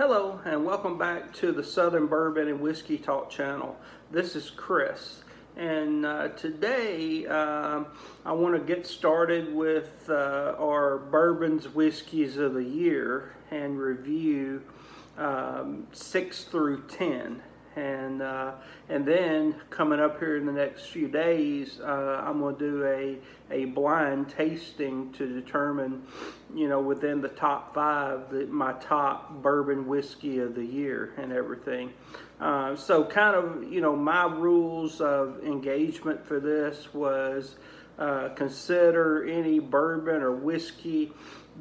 Hello and welcome back to the Southern Bourbon and Whiskey Talk channel. This is Chris, and today I want to get started with our Bourbons Whiskeys of the Year and review 6 through 10. And then coming up here in the next few days, I'm going to do a blind tasting to determine, within the top 5, my top bourbon whiskey of the year and everything. So kind of, my rules of engagement for this was consider any bourbon or whiskey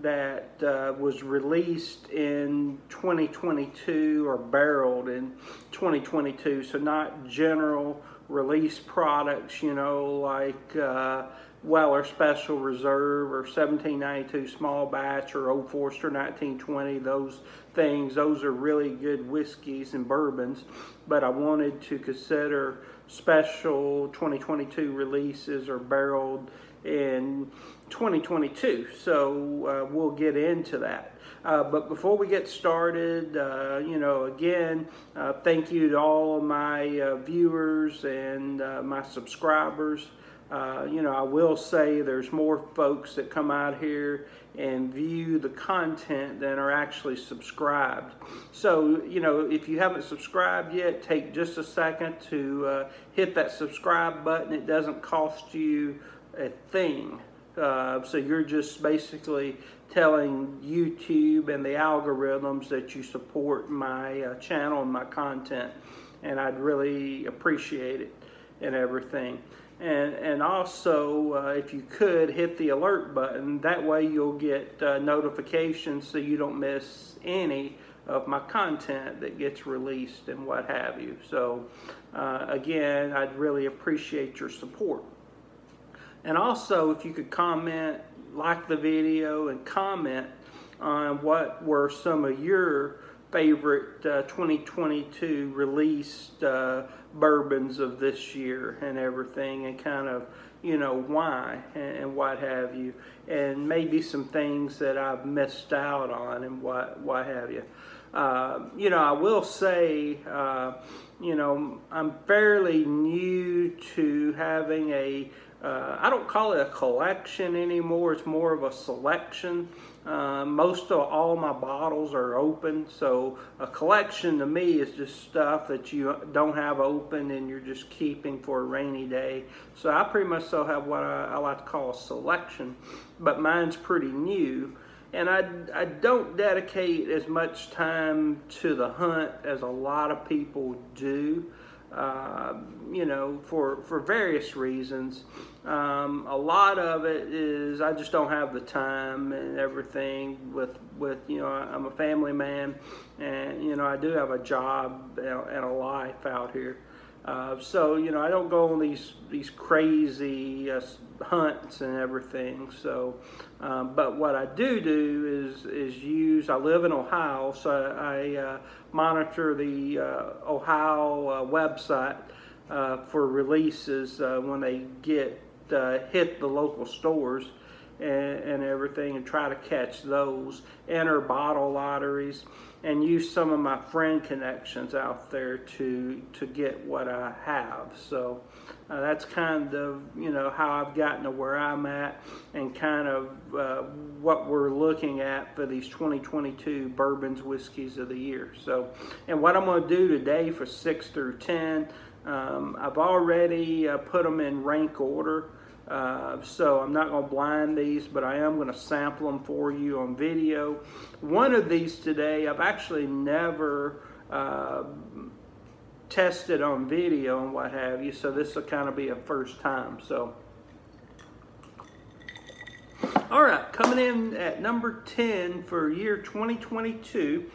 that was released in 2022 or barreled in 2022, so not general release products, like Weller Special Reserve or 1792 Small Batch or Old Forester 1920. Those things, those are really good whiskeys and bourbons, but I wanted to consider special 2022 releases or barreled in 2022, so we'll get into that. But before we get started, again, thank you to all of my viewers and my subscribers. I will say there's more folks that come out here and view the content than are actually subscribed. So, if you haven't subscribed yet, take just a second to hit that subscribe button. It doesn't cost you a thing. So you're just basically telling YouTube and the algorithms that you support my channel and my content, and I'd really appreciate it and everything. And also, if you could, hit the alert button. That way you'll get notifications so you don't miss any of my content that gets released and what have you. So again, I'd really appreciate your support. And also, if you could comment, like the video, and comment on what were some of your favorite 2022 released bourbons of this year and everything, and kind of, why and what have you, and maybe some things that I've missed out on and what have you. I will say, I'm fairly new to having I don't call it a collection anymore, it's more of a selection. Most of all my bottles are open, so a collection to me is just stuff that you don't have open and you're just keeping for a rainy day. So I pretty much still have what I like to call a selection, but mine's pretty new. And I don't dedicate as much time to the hunt as a lot of people do. For various reasons. A lot of it is I just don't have the time and everything with I'm a family man, and I do have a job and a life out here. So I don't go on these crazy hunts and everything. So, but what I do is I live in Ohio, so I monitor the Ohio website for releases when they hit the local stores and everything, and try to catch those, enter bottle lotteries, and use some of my friend connections out there to get what I have. So that's kind of how I've gotten to where I'm at, and kind of what we're looking at for these 2022 Bourbons Whiskeys of the Year. So, and what I'm going to do today for 6 through 10, I've already put them in rank order. So I'm not going to blind these, but I am going to sample them for you on video. One of these today I've actually never tested on video and what have you, so this will kind of be a first time. So, all right, coming in at number 10 for year 2022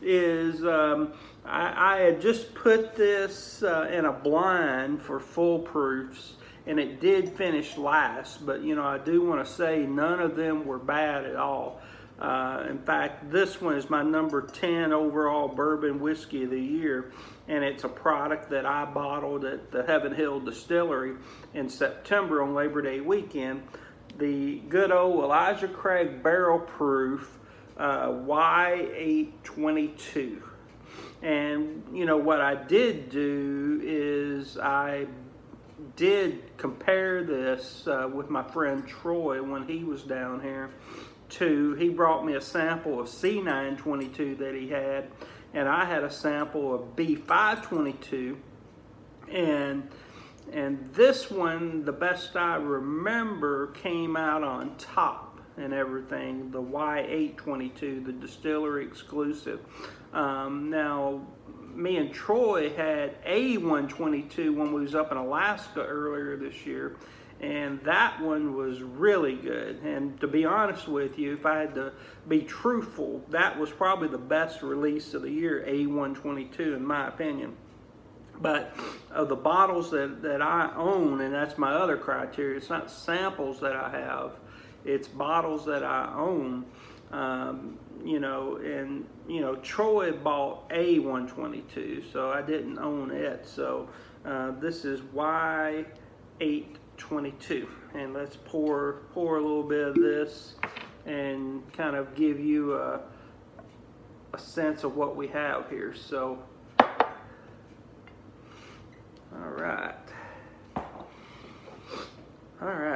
is I had just put this in a blind for full proofs, and it did finish last, but I do want to say none of them were bad at all. In fact, this one is my number 10 overall bourbon whiskey of the year, and it's a product that I bottled at the Heaven Hill Distillery in September on Labor Day weekend. The good old Elijah Craig Barrel Proof Y822. And you know what I did do is I did compare this with my friend Troy when he was down here. He brought me a sample of C922 that he had, and I had a sample of B522, and this one, the best I remember, came out on top and everything, the Y822, the distillery exclusive. Now, me and Troy had A122 when we was up in Alaska earlier this year, and that one was really good. And to be honest with you, if I had to be truthful, that was probably the best release of the year, A122, in my opinion. But of the bottles that I own, and that's my other criteria, it's not samples that I have, it's bottles that I own. You know, and you know, Troy bought A122, so I didn't own it. So this is Y822, and let's pour a little bit of this and kind of give you a sense of what we have here. So, all right,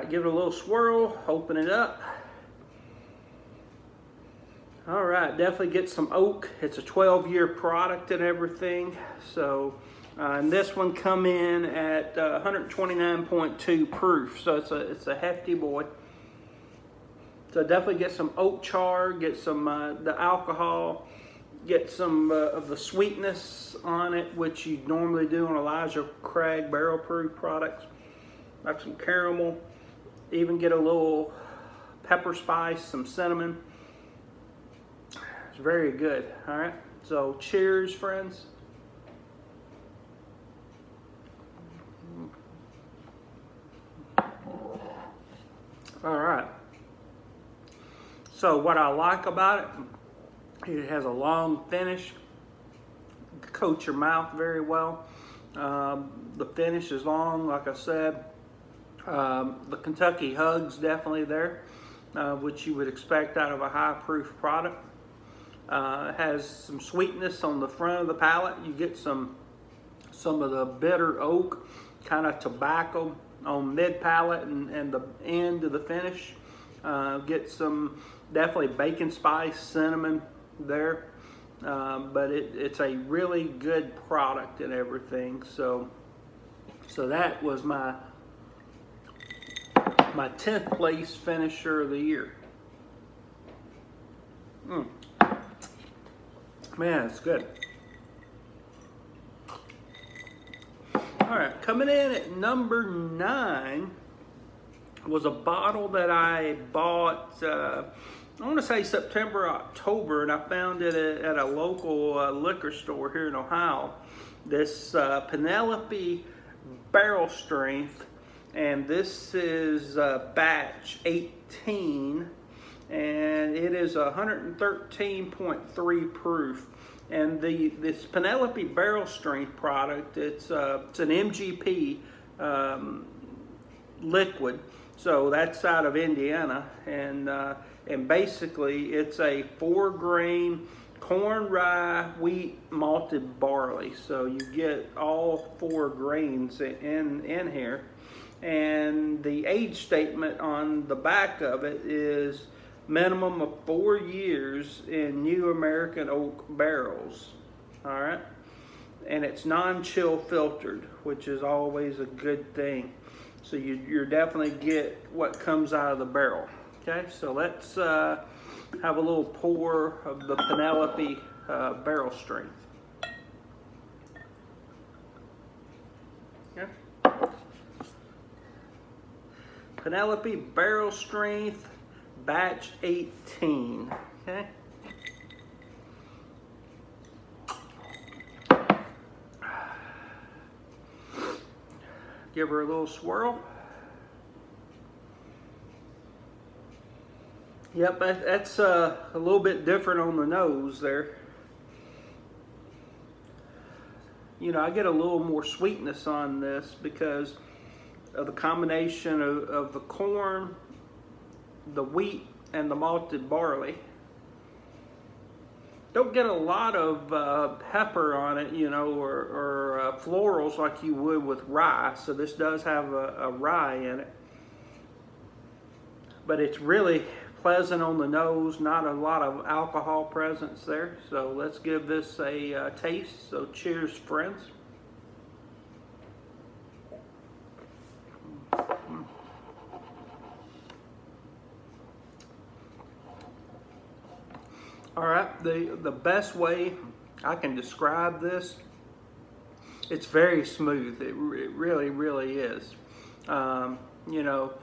give it a little swirl, open it up. All right, definitely get some oak. It's a 12-year product and everything. So, and this one come in at 129.2 proof. So it's a hefty boy. So definitely get some oak char, get some the alcohol, get some of the sweetness on it, which you normally do on Elijah Craig barrel proof products, like some caramel. Even get a little pepper spice, some cinnamon. It's very good. All right, so cheers, friends. All right, so what I like about it has a long finish, coats your mouth very well. The finish is long, like I said. The Kentucky hug's definitely there, which you would expect out of a high proof product. It has some sweetness on the front of the palate. You get some of the bitter oak, kind of tobacco on mid palate and the end of the finish. Get some definitely bacon spice, cinnamon there. But it's a really good product and everything. So that was my 10th place finisher of the year. Man, it's good. All right, coming in at number 9 was a bottle that I bought, I want to say September, October, and I found it at a local liquor store here in Ohio. This Penelope barrel strength, and this is batch 18. And it is 113.3 proof. And this Penelope barrel strength product, it's an MGP liquid, so that's out of Indiana, and basically it's a 4-grain corn, rye, wheat, malted barley. So you get all 4 grains in here, and the age statement on the back of it is minimum of 4 years in new American oak barrels. All right, and it's non-chill filtered, which is always a good thing. So you're definitely get what comes out of the barrel. Okay, so let's have a little pour of the Penelope barrel strength. Okay. Penelope barrel strength, batch 18. Okay. Give her a little swirl. Yep, that's a little bit different on the nose there. You know, I get a little more sweetness on this because of the combination of the corn, the wheat, and the malted barley. don't get a lot of pepper on it, you know, or florals like you would with rye. So this does have a rye in it. But it's really pleasant on the nose, not a lot of alcohol presence there. So let's give this a taste. So cheers, friends. All right, the best way I can describe this, it's very smooth. It really, really is. You know,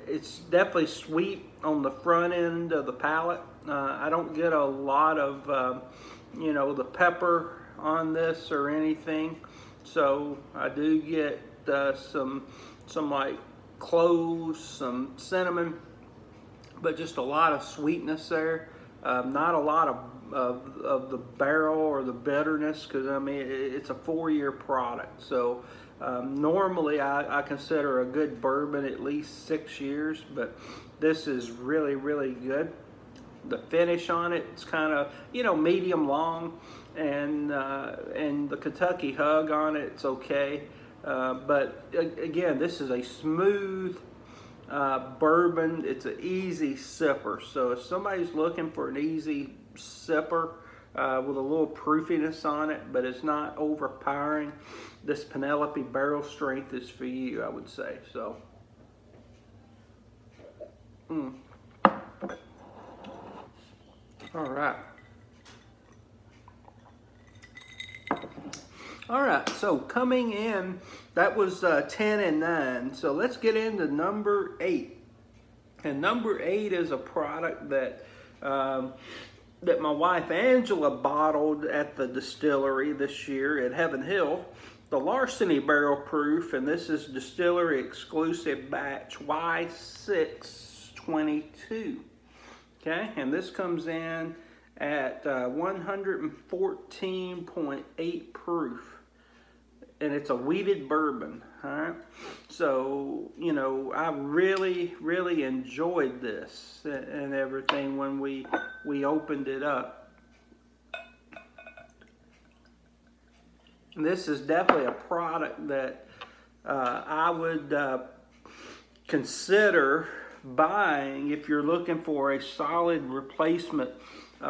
it's definitely sweet on the front end of the palate. I don't get a lot of, you know, the pepper on this or anything. So I do get some like cloves, some cinnamon, but just a lot of sweetness there. Not a lot of the barrel or the bitterness, because I mean it's a 4-year product. So normally I consider a good bourbon at least 6 years, but this is really, really good. The finish on it's kind of, you know, medium long, and the Kentucky hug on it's okay. But again, this is a smooth bourbon. It's an easy sipper. So if somebody's looking for an easy sipper with a little proofiness on it, but it's not overpowering, this Penelope barrel strength is for you, I would say. So all right. All right, so coming in, that was 10 and 9. So let's get into number 8. And number 8 is a product that that my wife Angela bottled at the distillery this year at Heaven Hill, the Larceny Barrel Proof, and this is distillery exclusive batch Y622. Okay, and this comes in at 114.8 proof. And it's a wheated bourbon, all right? So, you know, I really, really enjoyed this and everything when we opened it up. And this is definitely a product that I would consider buying if you're looking for a solid replacement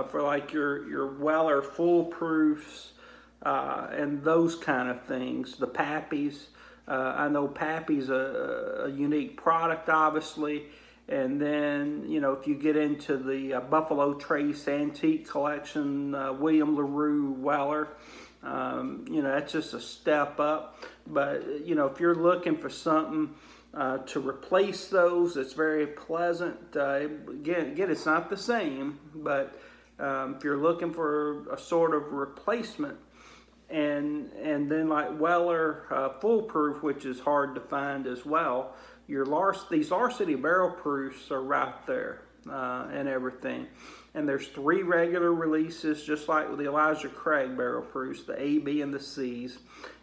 for like your Weller full proofs, and those kind of things. The Pappy's, I know Pappy's a unique product, obviously. And then, you know, if you get into the Buffalo Trace Antique Collection, William LaRue Weller, you know, that's just a step up. But, you know, if you're looking for something to replace those, it's very pleasant. Again, it's not the same, but if you're looking for a sort of replacement, and then like Weller Foolproof, which is hard to find as well, these Larceny Barrel Proofs are right there and everything. And there's 3 regular releases, just like with the Elijah Craig Barrel Proofs, the A, B, and the C's.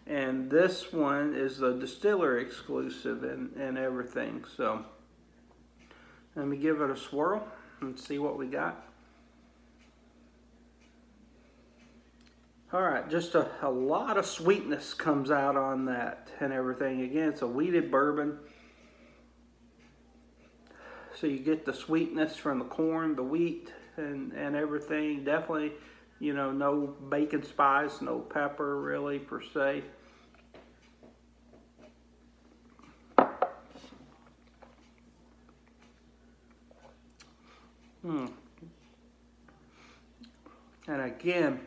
And this one is the distillery exclusive and everything. So let me give it a swirl and see what we got. All right, just a lot of sweetness comes out on that and everything. Again, it's a wheated bourbon. So you get the sweetness from the corn, the wheat, and everything. Definitely, you know, no bacon spice, no pepper really per se. And again,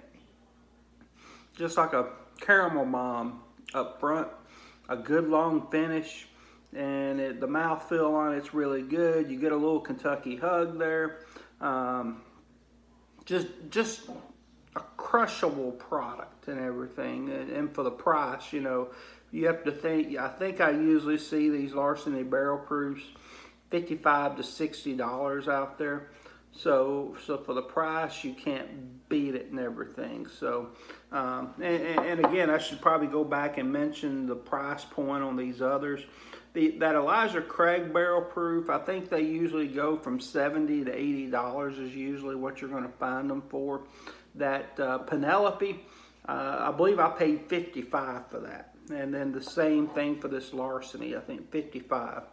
just like a caramel bomb up front, a good long finish, and the mouthfeel on it's really good. You get a little Kentucky hug there. Just a crushable product and everything. And for the price, you know, you have to think, I think I usually see these Larceny Barrel Proofs $55 to $60 out there. So for the price, you can't beat it and everything. So, and again, I should probably go back and mention the price point on these others. That Elijah Craig Barrel Proof, I think they usually go from $70 to $80 is usually what you're going to find them for. That Penelope, I believe I paid $55 for that. And then the same thing for this Larceny, I think $55.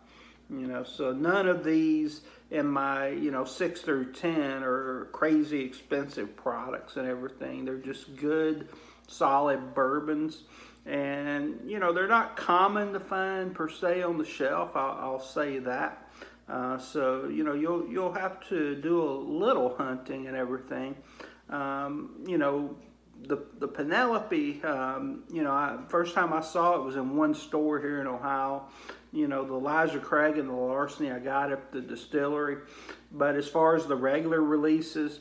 You know, so none of these in my, you know, 6 through 10 are crazy expensive products and everything. They're just good, solid bourbons. And, you know, they're not common to find per se on the shelf, I'll say that. So, you know, you'll have to do a little hunting and everything. You know, the Penelope, you know, first time I saw it was in one store here in Ohio. You know, the Elijah Craig and the Larceny I got at the distillery. But as far as the regular releases,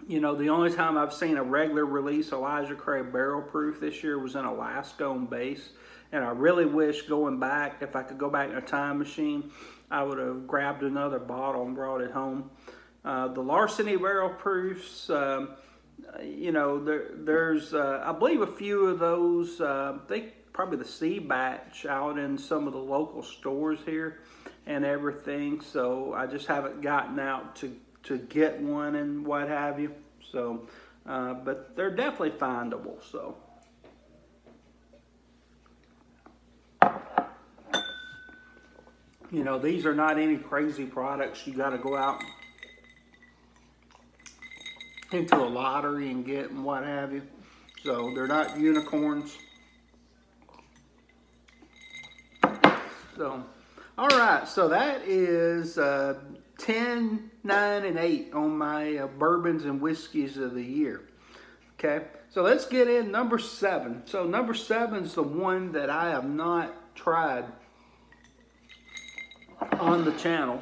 you know, the only time I've seen a regular release Elijah Craig barrel proof this year was in Alaska on base. And I really wish going back, if I could go back in a time machine, I would have grabbed another bottle and brought it home. The Larceny barrel proofs, you know, there's, I believe a few of those, I think probably the C batch out in some of the local stores here and everything. So I just haven't gotten out to get one and what have you. So, but they're definitely findable. So, you know, these are not any crazy products you got to go out into a lottery and get and what have you. So they're not unicorns. So, all right, so that is 10, 9, and 8 on my bourbons and whiskeys of the year. Okay, so let's get in number 7. So number 7 is the one that I have not tried on the channel.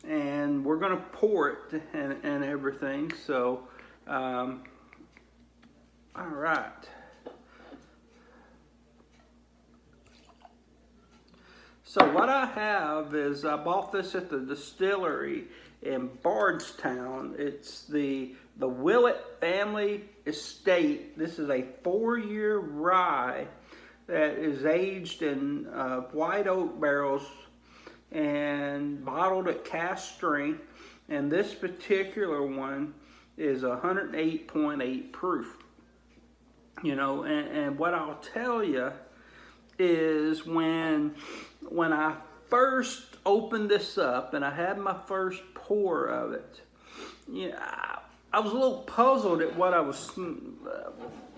And we're going to pour it and everything. So, all right. So what I have is I bought this at the distillery in Bardstown. It's the Willett family estate. This is a 4-year rye that is aged in white oak barrels and bottled at cask strength. And this particular one is 108.8 proof. You know, and what I'll tell you is when I first opened this up and I had my first pour of it, yeah, I was a little puzzled at what I was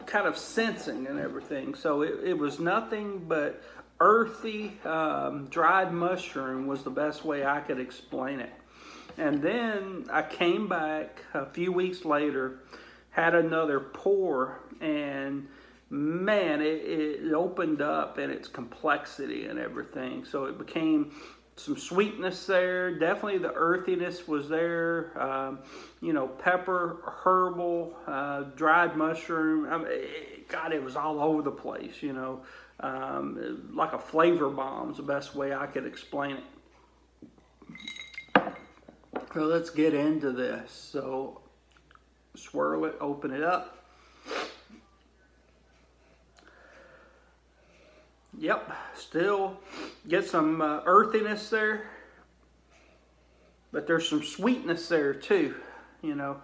kind of sensing and everything. So it was nothing but earthy, dried mushroom was the best way I could explain it. And then I came back a few weeks later, had another pour, and man, it opened up in its complexity and everything. So it became some sweetness there. Definitely the earthiness was there. You know, pepper, herbal, dried mushroom. I mean, God, it was all over the place, you know. Like a flavor bomb is the best way I could explain it. So let's get into this. So swirl it, open it up. Yep, still get some earthiness there, but there's some sweetness there too, you know.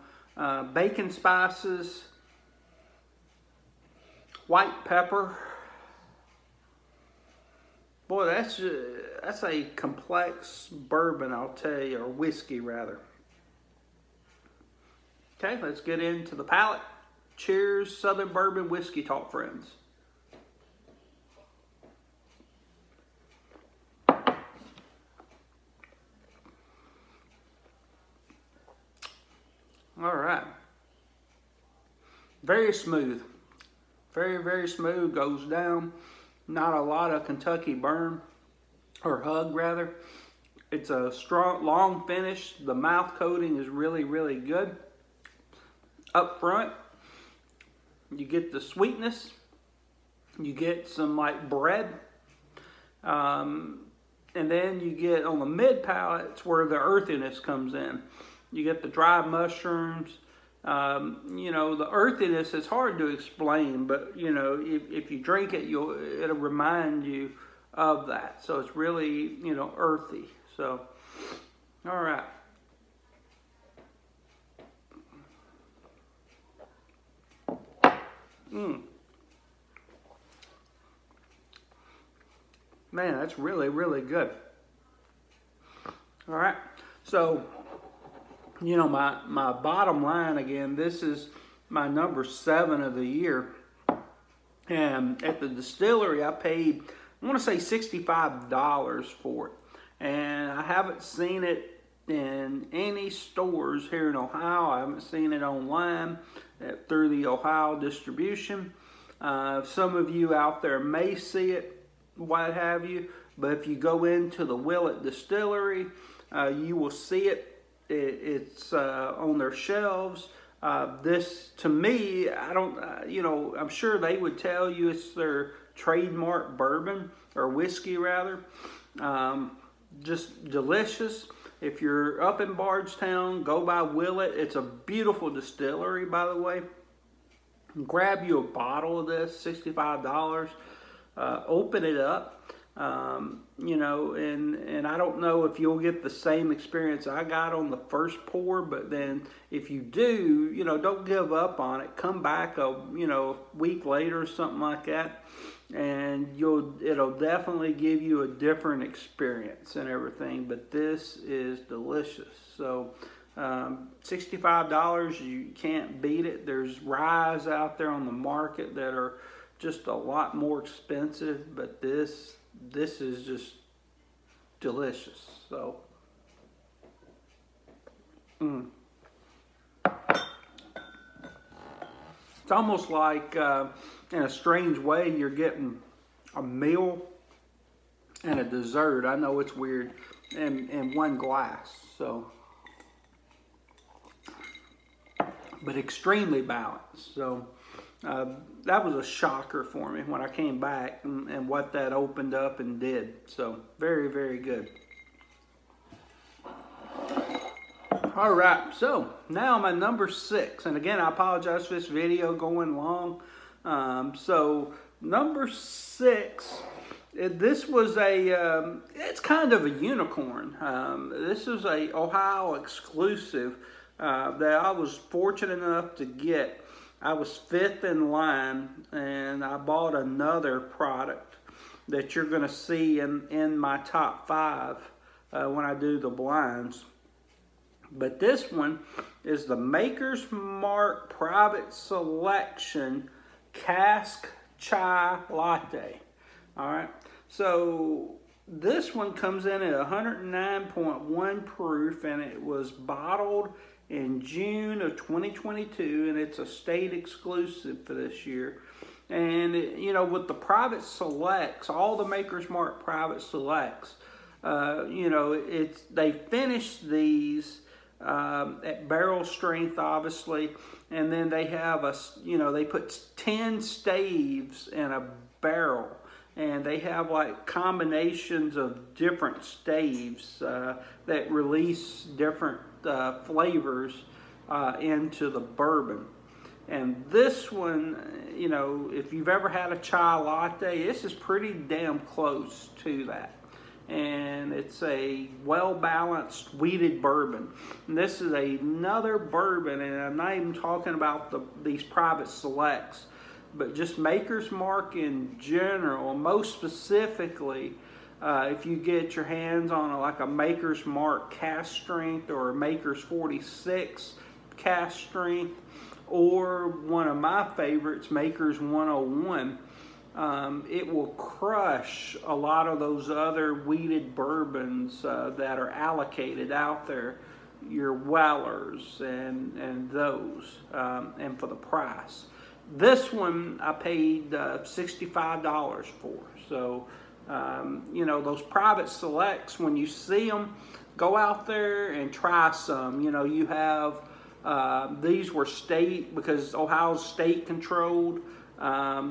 Bacon spices, white pepper. Boy, that's a complex bourbon, I'll tell you, or whiskey rather. Okay, let's get into the palate. Cheers, Southern Bourbon Whiskey Talk friends. All right. Very smooth. Very, very smooth. Goes down. Not a lot of Kentucky burn, or hug rather. It's a strong, long finish. The mouth coating is really, really good. Up front, you get the sweetness. You get some like bread. And then you get on the mid palate, it's where the earthiness comes in. You get the dried mushrooms. You know, the earthiness is hard to explain, but you know, if you drink it, it'll remind you of that. So it's really, you know, earthy. So, all right. man, that's really, really good. All right, so, you know, my bottom line again, this is my number 7 of the year. And at the distillery, I paid, I want to say $65 for it. And I haven't seen it in any stores here in Ohio. I haven't seen it online through the Ohio distribution. Some of you out there may see it, what have you. But if you go into the Willett distillery, you will see it. It's on their shelves. This, to me, I don't, you know, I'm sure they would tell you it's their trademark bourbon, or whiskey rather. Just delicious. If you're up in Bardstown, go by Willett. It's a beautiful distillery, by the way. Grab you a bottle of this, $65. Open it up. You know, and I don't know if you'll get the same experience I got on the first pour, but then if you do, you know, don't give up on it. Come back a week later or something like that, and it'll definitely give you a different experience and everything. But this is delicious. So $65, you can't beat it. There's ryes out there on the market that are just a lot more expensive, but this is just delicious. So, it's almost like, in a strange way, you're getting a meal and a dessert. I know it's weird, in one glass. So, but extremely balanced. So, that was a shocker for me when I came back and what that opened up and did. So very, very good. All right, so now my number 6. And again, I apologize for this video going long. So number 6, this was it's kind of a unicorn. This is a Ohio exclusive that I was fortunate enough to get. I was 5th in line, and I bought another product that you're going to see in my top 5 when I do the blinds. But this one is the Maker's Mark Private Selection Cask Chai Latte. All right, so this one comes in at 109.1 proof, and it was bottled in June of 2022, and it's a state exclusive for this year. And you know, with the private selects, all the Maker's Mark private selects, you know, they finish these at barrel strength, obviously, and then they have they put 10 staves in a barrel, and they have like combinations of different staves that release different flavors into the bourbon. And this one, you know, if you've ever had a chai latte, this is pretty damn close to that. And it's a well-balanced wheated bourbon. And this is another bourbon, and I'm not even talking about these private selects, but just Maker's Mark in general. Most specifically, if you get your hands on like a Maker's Mark cask strength or a Maker's 46 cask strength, or one of my favorites, Maker's 101, it will crush a lot of those other wheated bourbons that are allocated out there, your Wellers and those, and for the price. This one I paid $65 for. So, you know, those private selects, when you see them, go out there and try some. You know, you have, these were state, because Ohio's state controlled.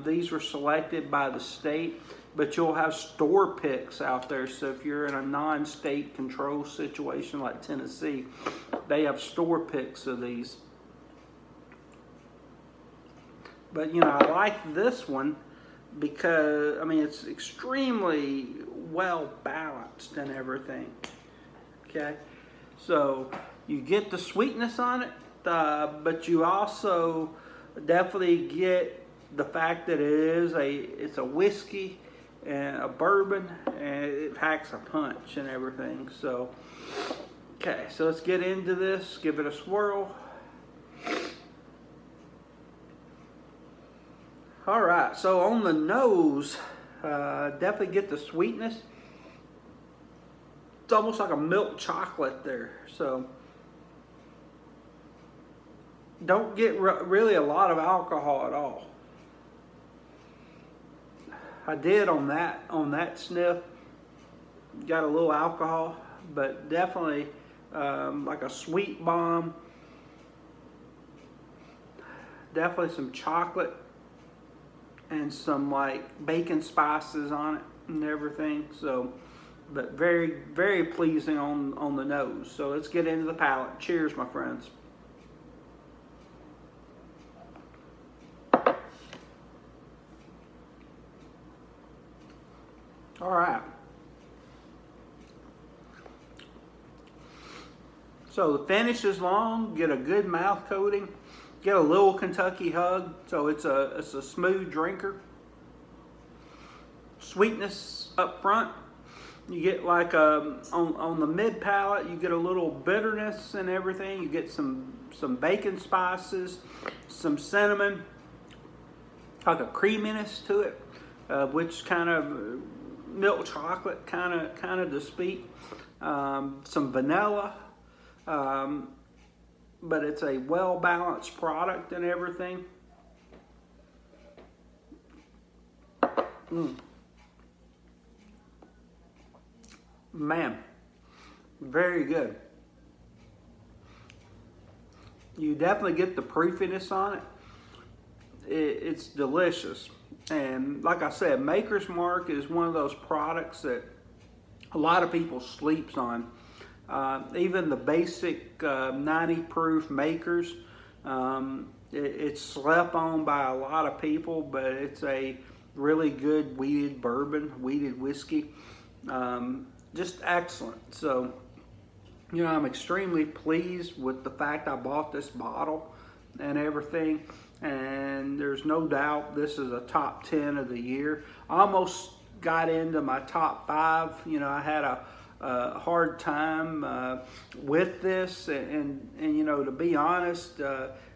These were selected by the state, but you'll have store picks out there. So if you're in a non-state control situation like Tennessee, they have store picks of these. But, you know, I like this one because, I mean, it's extremely well balanced and everything. Okay, so you get the sweetness on it, but you also definitely get the fact that it's a whiskey, and a bourbon, and it packs a punch and everything. So, okay, so let's get into this, give it a swirl. All right, so on the nose, definitely get the sweetness. It's almost like a milk chocolate there. So don't get really a lot of alcohol at all. I did on that sniff. Got a little alcohol, but definitely like a sweet bomb. Definitely some chocolate and some like bacon spices on it and everything. So, but very, very pleasing on the nose. So let's get into the palate. Cheers, my friends. All right. So the finish is long, get a good mouth coating, get a little Kentucky hug, so it's a smooth drinker. Sweetness up front. You get like on the mid palate, you get a little bitterness and everything. You get some bacon spices, some cinnamon, like a creaminess to it, which kind of milk chocolate kind of to speak. Some vanilla, but it's a well balanced product and everything. Man, very good. You definitely get the proofiness on it. It's delicious. And like I said, Maker's Mark is one of those products that a lot of people sleeps on. Even the basic 90 proof Makers, it's slept on by a lot of people, but it's a really good wheated bourbon, wheated whiskey. Just excellent. So, you know, I'm extremely pleased with the fact I bought this bottle and everything. And there's no doubt this is a top 10 of the year. I almost got into my top 5. You know, I had a hard time with this, and you know, to be honest,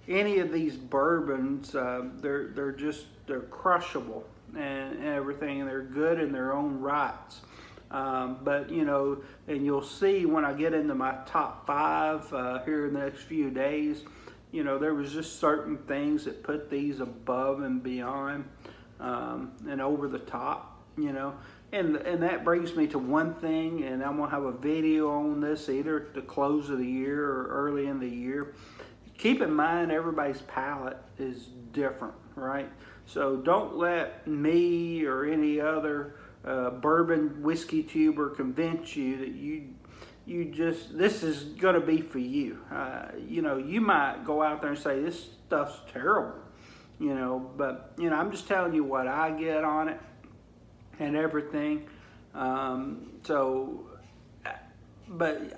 any of these bourbons, they're crushable and everything, and they're good in their own rights. But you know, and you'll see when I get into my top 5 here in the next few days, you know, there was just certain things that put these above and beyond and over the top, you know. And that brings me to one thing, and I'm going to have a video on this either at the close of the year or early in the year. Keep in mind everybody's palate is different, right? So don't let me or any other bourbon whiskey tuber convince you that this is going to be for you. You know, you might go out there and say this stuff's terrible, you know, but you know, I'm just telling you what I get on it and everything. But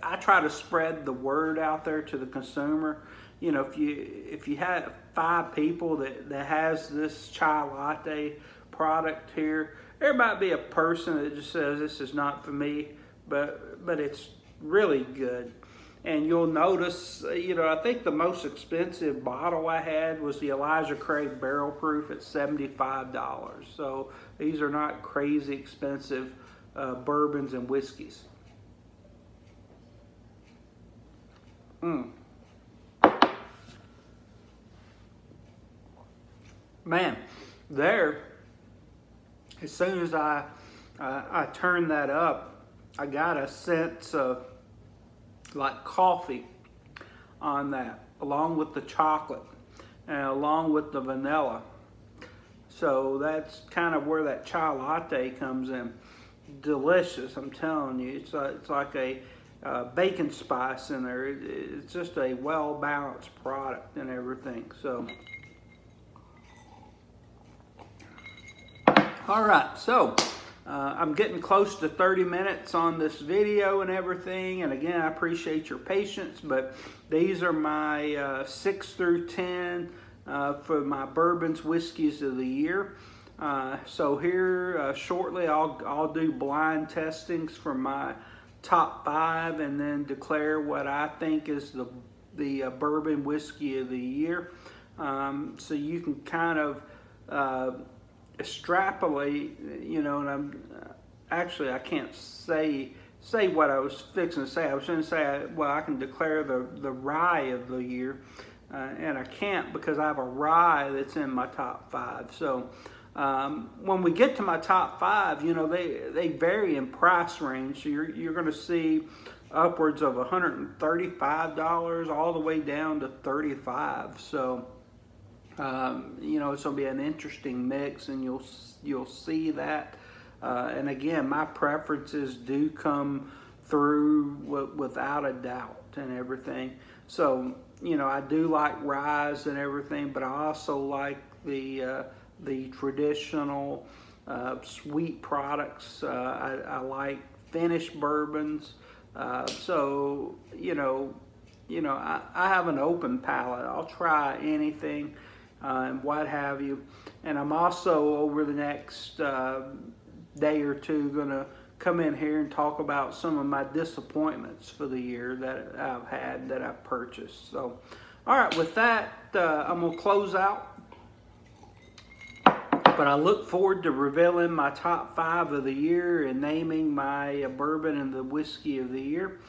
I try to spread the word out there to the consumer. You know, if you have 5 people that has this chai latte product here, there might be a person that just says this is not for me, but it's really good. And you'll notice, you know, I think the most expensive bottle I had was the Elijah Craig Barrel Proof at $75. So these are not crazy expensive bourbons and whiskeys. Man, there, as soon as I turned that up, I got a sense of like coffee on that, along with the chocolate and along with the vanilla. So that's kind of where that chai latte comes in. Delicious, I'm telling you. It's like a bacon spice in there. It's just a well-balanced product and everything. So, all right, so I'm getting close to 30 minutes on this video and everything, and again, I appreciate your patience, but these are my 6 through 10 for my bourbons, whiskeys of the year. So here shortly I'll do blind testings for my top 5 and then declare what I think is the bourbon whiskey of the year. So you can kind of extrapolate, you know, and actually I can't say what I was fixing to say. I was going to say, well, I can declare the rye of the year, and I can't because I have a rye that's in my top 5. So when we get to my top 5, you know, they vary in price range. So you're going to see upwards of $135 all the way down to $35. So you know, it's going to be an interesting mix, and you'll see that. And again, my preferences do come through without a doubt and everything. So, you know, I do like rye and everything, but I also like the traditional sweet products. I like finished bourbons. So, you know, I have an open palate. I'll try anything and what have you. And I'm also, over the next day or two, going to come in here and talk about some of my disappointments for the year that I've had, that I've purchased. So, all right, with that, I'm going to close out. But I look forward to revealing my top 5 of the year and naming my bourbon and the whiskey of the year.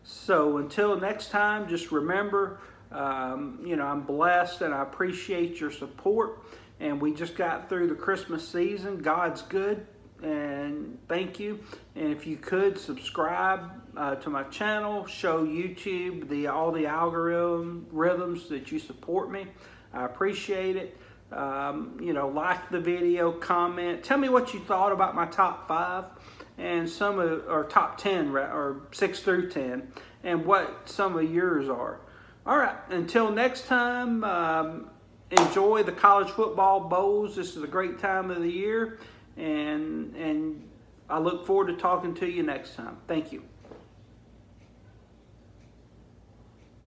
So until next time, just remember, you know, I'm blessed and I appreciate your support. And we just got through the Christmas season. God's good, and thank you. And if you could subscribe to my channel, show YouTube all the algorithms that you support me. I appreciate it. You know, like the video, comment, tell me what you thought about my top 5 and or top 10, or 6 through 10, and what some of yours are. All right, until next time, enjoy the college football bowls. This is a great time of the year, and I look forward to talking to you next time. Thank you.